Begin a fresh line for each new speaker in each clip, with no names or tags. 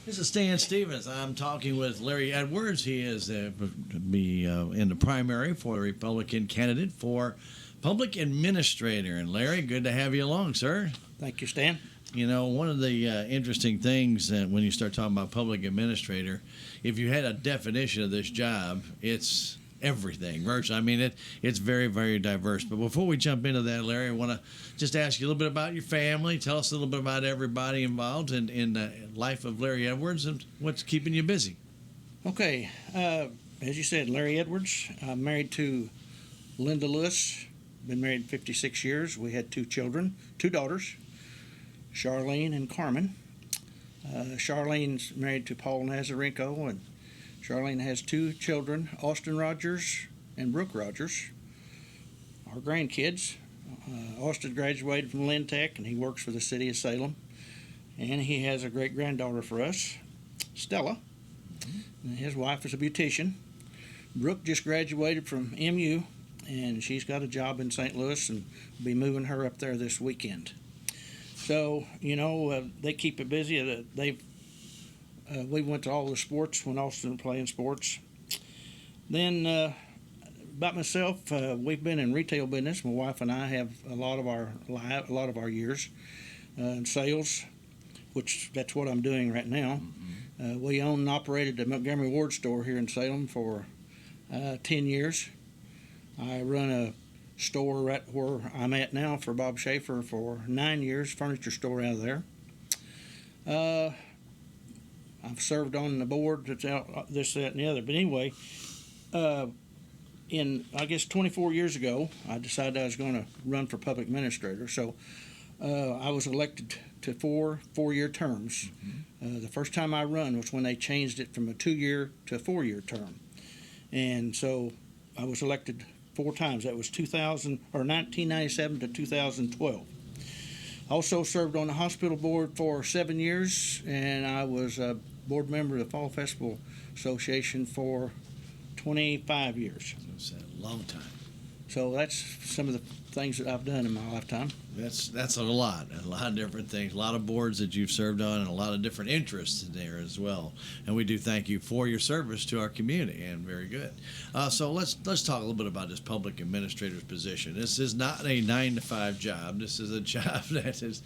This is Stan Stevens. I'm talking with Larry Edwards. He is in the primary for the Republican candidate for public administrator. And Larry, good to have you along, sir.
Thank you, Stan.
You know, one of the interesting things when you start talking about public administrator, if you had a definition of this job, it's everything. Virtually, I mean, it's very, very diverse. But before we jump into that, Larry, I want to just ask you a little bit about your family. Tell us a little bit about everybody involved in the life of Larry Edwards and what's keeping you busy.
Okay, as you said, Larry Edwards. I'm married to Linda Lewis. Been married 56 years. We had two children, two daughters, Charlene and Carmen. Charlene's married to Paul Nazarenko, and Charlene has two children, Austin Rogers and Brooke Rogers. Our grandkids, Austin graduated from Lynn Tech, and he works for the city of Salem. And he has a great-granddaughter for us, Stella. And his wife is a beautician. Brooke just graduated from MU, and she's got a job in St. Louis, and we'll be moving her up there this weekend. So, you know, they keep it busy. We went to all the sports when Austin was playing sports. Then, about myself, we've been in retail business. My wife and I have a lot of our years in sales, which that's what I'm doing right now. We owned and operated the Montgomery Ward store here in Salem for 10 years. I run a store right where I'm at now for Bob Schaefer for 9 years, furniture store out of there. I've served on the board that's out this, that, and the other. But anyway, I guess 24 years ago, I decided I was going to run for public administrator. So I was elected to four-year terms. The first time I run was when they changed it from a 2-year to a 4-year term. And so I was elected 4 times. That was 1997 to 2012. Also served on the hospital board for 7 years, and I was a board member of the Fall Festival Association for 25 years.
It's a long time.
So that's some of the things that I've done in my lifetime.
That's a lot of different things, a lot of boards that you've served on, and a lot of different interests in there as well. And we do thank you for your service to our community, and very good. So let's talk a little bit about this public administrator's position. This is not a 9-to-5 job. This is a job that is,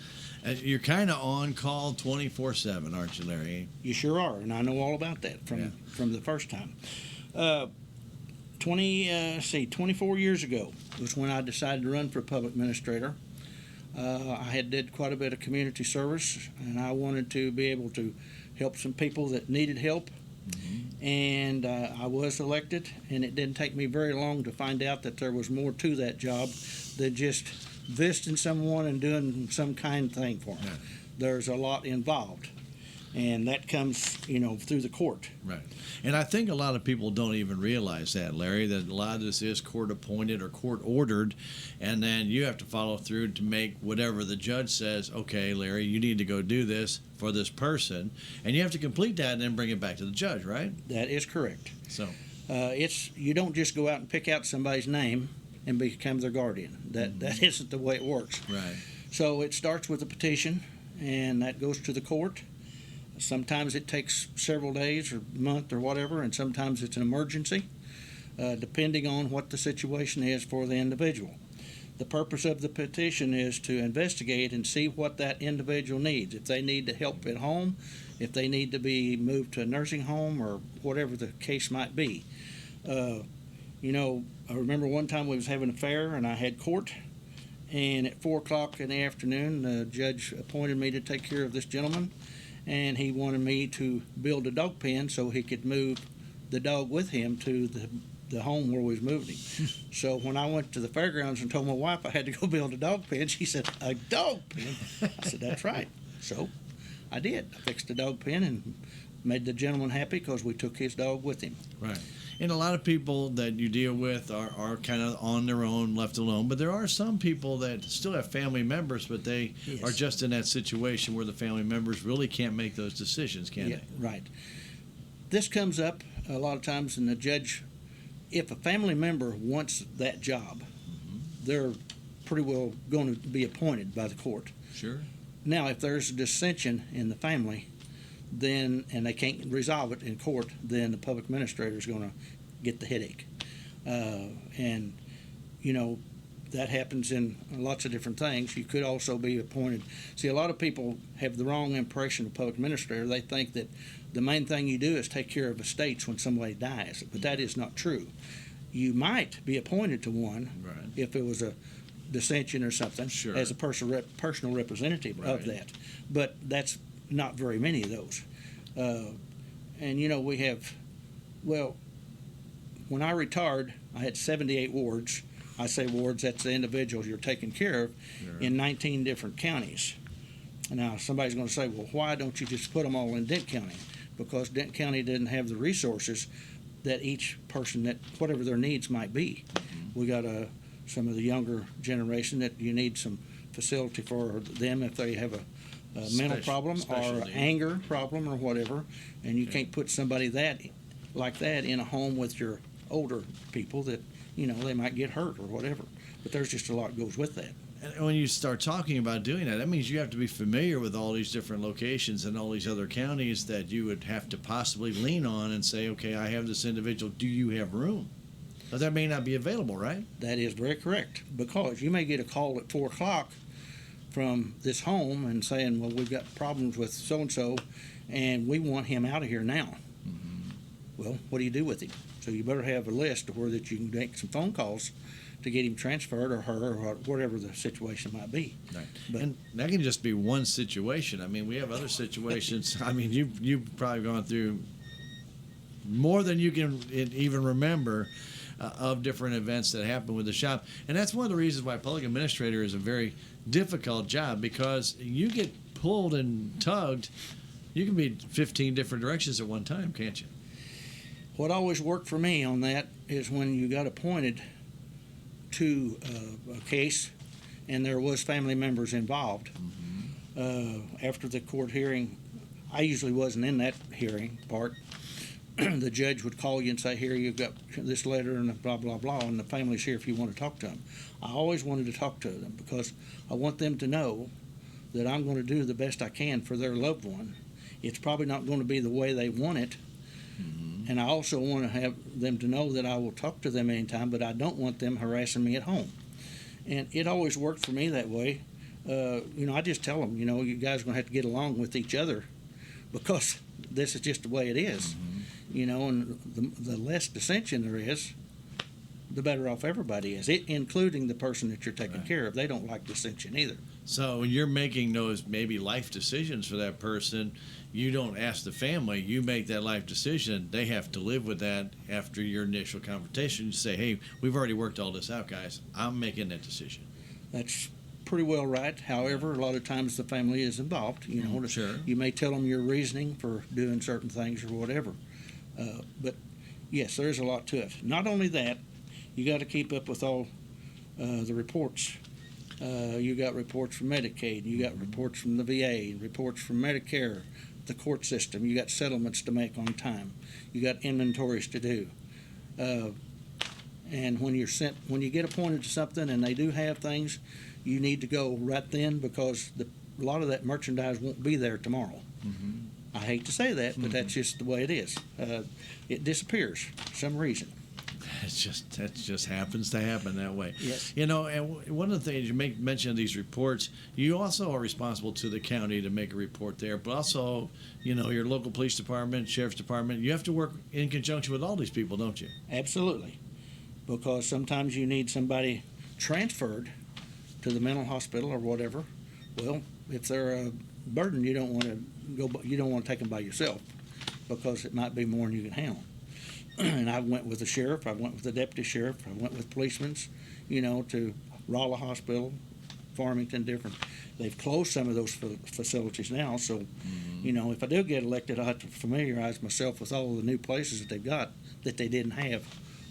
you're kind of on call 24/7, aren't you, Larry?
You sure are, and I know all about that from the first time. 24 years ago was when I decided to run for public administrator. I did quite a bit of community service, and I wanted to be able to help some people that needed help. And I was elected, and it didn't take me very long to find out that there was more to that job than just visiting someone and doing some kind thing for them. Yeah. There's a lot involved. And that comes, through the court.
Right. And I think a lot of people don't even realize that, Larry, that a lot of this is court-appointed or court-ordered, and then you have to follow through to make whatever the judge says, okay, Larry, you need to go do this for this person, and you have to complete that and then bring it back to the judge, right?
That is correct.
So
you don't just go out and pick out somebody's name and become their guardian. That isn't the way it works.
Right.
So it starts with a petition, and that goes to the court. Sometimes it takes several days or a month or whatever, and sometimes it's an emergency, depending on what the situation is for the individual. The purpose of the petition is to investigate and see what that individual needs. If they need help at home, if they need to be moved to a nursing home, or whatever the case might be. I remember one time we was having a fair, and I had court, and at 4 o'clock in the afternoon, the judge appointed me to take care of this gentleman. And he wanted me to build a dog pen so he could move the dog with him to the home where we was moving him. So when I went to the fairgrounds and told my wife I had to go build a dog pen, she said, "A dog pen?" I said, "That's right." So I did. I fixed the dog pen and made the gentleman happy because we took his dog with him.
Right. And a lot of people that you deal with are kind of on their own, left alone. But there are some people that still have family members, but they are just in that situation where the family members really can't make those decisions, can they?
Right. This comes up a lot of times, and the judge, if a family member wants that job, they're pretty well going to be appointed by the court.
Sure.
Now, if there's a dissension in the family, then and they can't resolve it in court, then the public administrator is going to get the headache. And you know, that happens in lots of different things. You could also be appointed. See, a lot of people have the wrong impression of public administrator. They think that the main thing you do is take care of estates when somebody dies, but that is not true. You might be appointed to one if it was a dissension or something as a personal representative of that, but that's not very many of those. And you know, we have, well, when I retired, I had 78 wards. I say wards, that's the individuals you're taking care of in 19 different counties. Now, somebody's going to say, well, why don't you just put them all in Dent County? Because Dent County didn't have the resources that each person, that whatever their needs might be. We got some of the younger generation that you need some facility for them if they have a mental problem or anger problem or whatever, and you can't put somebody like that in a home with your older people that, you know, they might get hurt or whatever. But there's just a lot goes with that.
And when you start talking about doing that, that means you have to be familiar with all these different locations and all these other counties that you would have to possibly lean on and say, okay, I have this individual, do you have room? But that may not be available, right?
That is very correct, because you may get a call at 4 o'clock from this home and saying, well, we've got problems with so-and-so, and we want him out of here now. Well, what do you do with him? So you better have a list of where that you can make some phone calls to get him transferred, or her, or whatever the situation might be.
Right.
But,
and that can just be one situation. I mean, we have other situations. I mean, you've probably gone through more than you can even remember of different events that happen with the shop. And that's one of the reasons why public administrator is a very difficult job, because you get pulled and tugged. You can be 15 different directions at one time, can't you?
What always worked for me on that is when you got appointed to a case and there was family members involved. After the court hearing, I usually wasn't in that hearing part. The judge would call you and say, here, you've got this letter and blah, blah, blah, and the family's here if you want to talk to them. I always wanted to talk to them because I want them to know that I'm going to do the best I can for their loved one. It's probably not going to be the way they want it. And I also want to have them to know that I will talk to them anytime, but I don't want them harassing me at home. And it always worked for me that way. You know, I just tell them, you know, you guys are going to have to get along with each other because this is just the way it is. You know, and the less dissension there is, the better off everybody is, including the person that you're taking care of. They don't like dissension either. So
when you're making those maybe life decisions for that person, you don't ask the family, you make that life decision. They have to live with that after your initial confrontation. You say, hey, we've already worked all this out, guys. I'm making that decision. That's
pretty well right. However, a lot of times the family is involved. You know, you may tell them your reasoning for doing certain things or whatever. But yes, there's a lot to it. Not only that, you got to keep up with all the reports. You got reports from Medicaid, you got reports from the VA, reports from Medicare, the court system. You got settlements to make on time. You got inventories to do. And when you get appointed to something and they do have things, you need to go right then, because a lot of that merchandise won't be there tomorrow. I hate to say that, but that's just the way it is. It disappears for some reason.
That just happens to happen that way.
Yes.
You know, and one of the things you make mention of these reports, you also are responsible to the county to make a report there, but also, you know, your local police department, sheriff's department, you have to work in conjunction with all these people, don't you? Absolutely.
Because sometimes you need somebody transferred to the mental hospital or whatever. Well, if they're a burden, you don't want to take them by yourself, because it might be more than you can handle. And I went with the sheriff, I went with the deputy sheriff, I went with policemen, you know, to Rolla Hospital, Farmington, different. They've closed some of those facilities now, so, you know, if I do get elected, I have to familiarize myself with all of the new places that they've got that they didn't have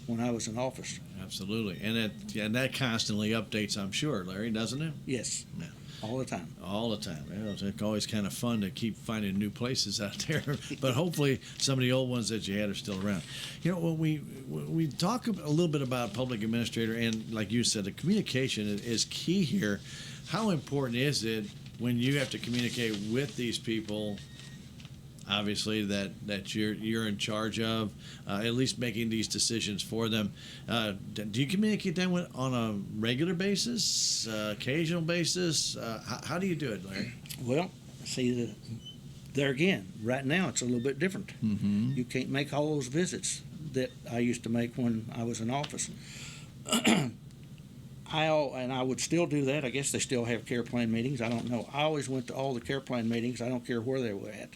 when I was in office.
Absolutely. And that constantly updates, I'm sure, Larry, doesn't it?
Yes. Yeah. All the time.
All the time. It's always kind of fun to keep finding new places out there, but hopefully some of the old ones that you had are still around. You know, when we talk a little bit about public administrator, and like you said, the communication is key here. How important is it when you have to communicate with these people obviously that you're in charge of, at least making these decisions for them. Do you communicate that on a regular basis, occasional basis? How do you do it, Larry?
Well, see, there again, right now it's a little bit different.
Mm-hmm.
You can't make all those visits that I used to make when I was in office. I would still do that. I guess they still have care plan meetings. I don't know. I always went to all the care plan meetings. I don't care where they were at.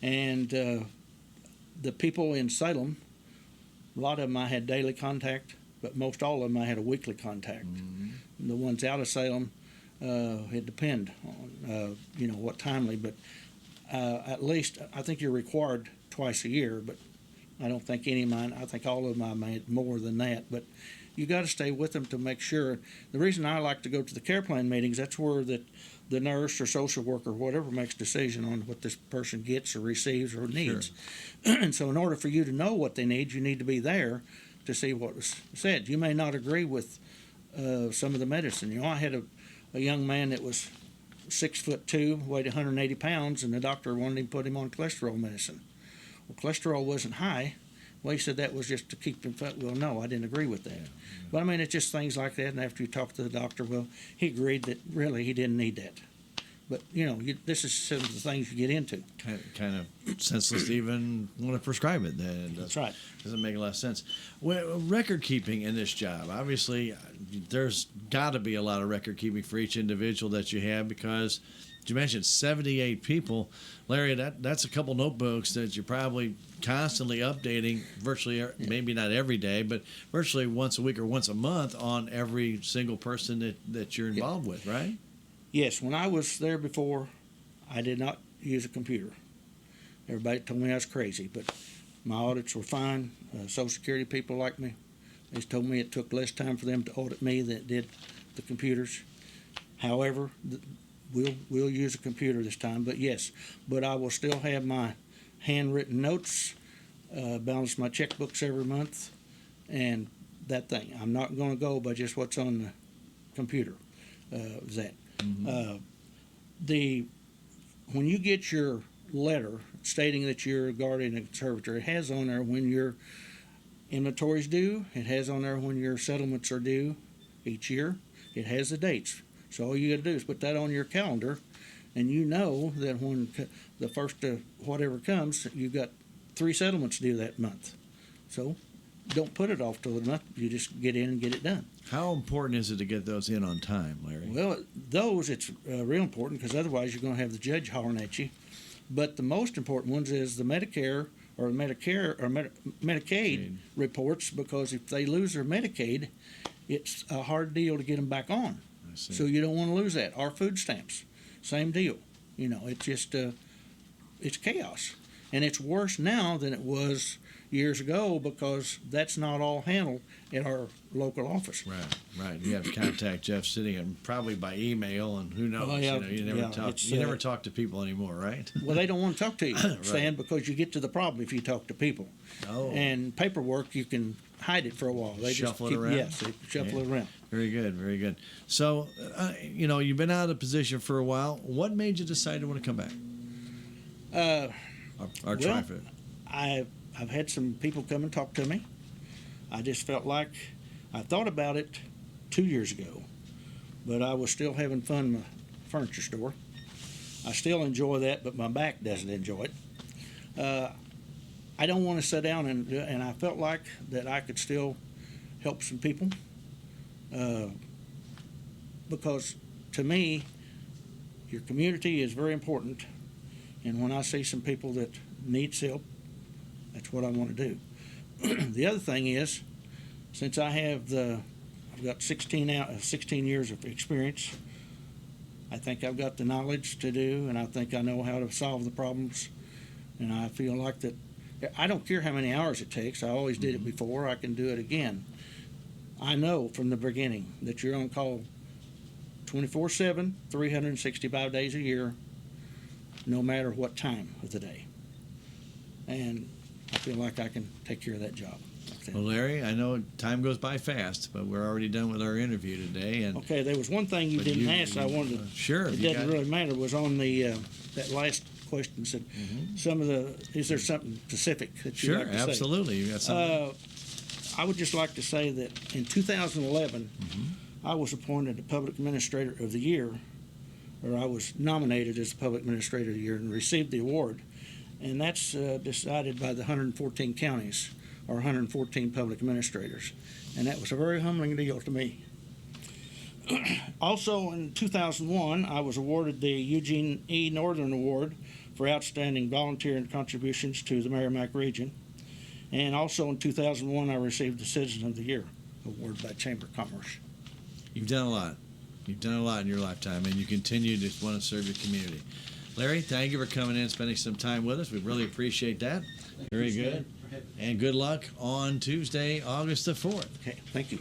And the people in Salem, a lot of them I had daily contact, but most all of them I had a weekly contact. Mm-hmm. The ones out of Salem, it depend on what timely, but at least I think you're required twice a year. But I don't think any of mine. I think all of them I made more than that, but. You got to stay with them to make sure. The reason I like to go to the care plan meetings, that's where the nurse or social worker or whatever makes a decision on what this person gets or receives or needs. Sure. And so in order for you to know what they need, you need to be there to see what was said. You may not agree with some of the medicine. I had a young man that was 6'2", weighed 180 pounds, and the doctor wanted him to put him on cholesterol medicine. Well, cholesterol wasn't high. Well, he said that was just to keep him fit. Well, no, I didn't agree with that. Yeah. But I mean, it's just things like that. And after you talk to the doctor, well, he agreed that really he didn't need that. But this is some of the things you get into.
Kind of senseless to even want to prescribe it.
That's right.
Doesn't make a lot of sense. Well, record keeping in this job, obviously, there's got to be a lot of record keeping for each individual that you have because. You mentioned 78 people. Larry, that's a couple notebooks that you're probably constantly updating virtually, maybe not every day, but virtually once a week or once a month on every single person that you're involved with, right?
Yes. When I was there before, I did not use a computer. Everybody told me I was crazy, but my audits were fine. Social Security people like me. They told me it took less time for them to audit me than it did the computers. However, We'll use a computer this time, but I will still have my handwritten notes, balance my checkbooks every month, and that thing. I'm not going to go by just what's on the computer. Mm-hmm. When you get your letter stating that you're a guardian and conservator, it has on there when your inventory's due. It has on there when your settlements are due each year. It has the dates. So all you got to do is put that on your calendar, and you know that when the first of whatever comes, you've got 3 settlements due that month. So don't put it off till the month. You just get in and get it done.
How important is it to get those in on time, Larry?
Well, it's real important because otherwise you're going to have the judge hollering at you. But the most important ones is the Medicare or Medicaid reports, because if they lose their Medicaid, it's a hard deal to get them back on. So you don't want to lose that. Our food stamps, same deal. It's just it's chaos, and it's worse now than it was years ago because that's not all handled in our local office.
Right. You have to contact Jeff Sitting and probably by email, and who knows? You never talk to people anymore, right?
Well, they don't want to talk to you, Stan, because you get to the problem if you talk to people.
Oh.
And paperwork, you can hide it for a while. They
shuffle it around.
Yes, they shuffle it around.
Very good. So, you've been out of the position for a while. What made you decide to want to come back? Try for it?
I've had some people come and talk to me. I just felt like I thought about it 2 years ago, but I was still having fun in my furniture store. I still enjoy that, but my back doesn't enjoy it. I don't want to sit down and I felt like that I could still help some people. Because to me, your community is very important, and when I see some people that needs help, that's what I want to do. The other thing is, since I've got 16 years of experience, I think I've got the knowledge to do, and I think I know how to solve the problems, and I feel like that I don't care how many hours it takes. I always did it before. I can do it again. I know from the beginning that you're on call 24/7, 365 days a year, no matter what time of the day. And I feel like I can take care of that job.
Well, Larry, I know time goes by fast, but we're already done with our interview today. And
okay, there was one thing you didn't ask. I wanted to.
Sure.
It doesn't really matter. Was on the that last questions. And is there something specific that you'd
Sure,
like to say?
absolutely. You got something?
I would just like to say that in 2011, I was appointed the Public Administrator of the Year, or I was nominated as the Public Administrator of the Year and received the award. And that's decided by the 114 counties, or 114 public administrators. And that was a very humbling deal to me. Also in 2001, I was awarded the Eugene E. Northern Award for outstanding volunteer and contributions to the Merrimack region. And also in 2001, I received the Citizen of the Year award by Chamber of Commerce.
You've done a lot. You've done a lot in your lifetime, and you continue to want to serve your community. Larry, thank you for coming in and spending some time with us. We really appreciate that. Very good. And good luck on Tuesday, August the 4th.
Okay, thank you.